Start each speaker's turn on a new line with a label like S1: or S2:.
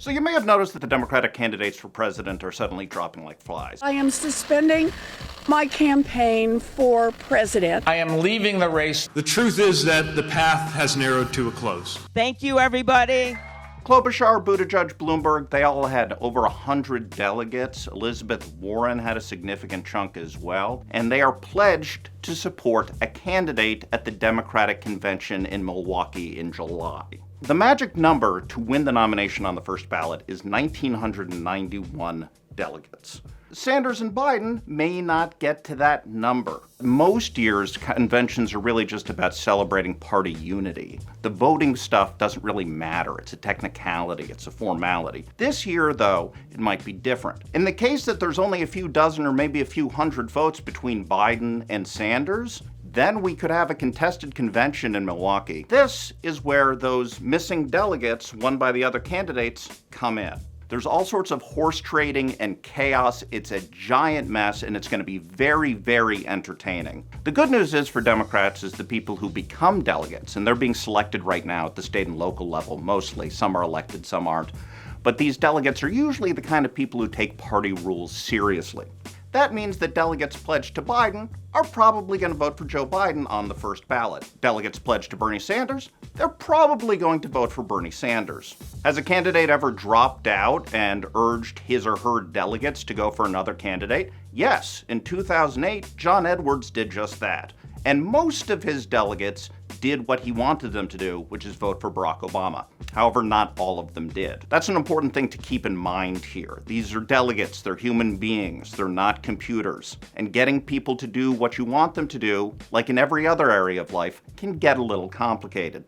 S1: So you may have noticed that the Democratic candidates for president are suddenly dropping like flies.
S2: I am suspending my campaign for president.
S3: I am leaving the race.
S4: The truth is that the path has narrowed to a close.
S5: Thank you, everybody.
S1: Klobuchar, Buttigieg, Bloomberg, they all had over 100 delegates. Elizabeth Warren had a significant chunk as well. And they are pledged to support a candidate at the Democratic convention in Milwaukee in July. The magic number to win the nomination on the first ballot is 1,991 delegates. Sanders and Biden may not get to that number. Most years, conventions are really just about celebrating party unity. The voting stuff doesn't really matter. It's a technicality. It's a formality. This year, though, it might be different. In the case that there's only a few dozen or maybe a few hundred votes between Biden and Sanders, then we could have a contested convention in Milwaukee. This is where those missing delegates won by the other candidates come in. There's all sorts of horse trading and chaos. It's a giant mess, and it's going to be very, very entertaining. The good news is for Democrats is the people who become delegates, and they're being selected right now at the state and local level mostly. Some are elected, some aren't. But these delegates are usually the kind of people who take party rules seriously. That means that delegates pledged to Biden are probably going to vote for Joe Biden on the first ballot. Delegates pledged to Bernie Sanders, they're probably going to vote for Bernie Sanders. Has a candidate ever dropped out and urged his or her delegates to go for another candidate? Yes, in 2008, John Edwards did just that. And most of his delegates did what he wanted them to do, which is vote for Barack Obama. However, not all of them did. That's an important thing to keep in mind here. These are delegates, they're human beings, they're not computers. And getting people to do what you want them to do, like in every other area of life, can get a little complicated.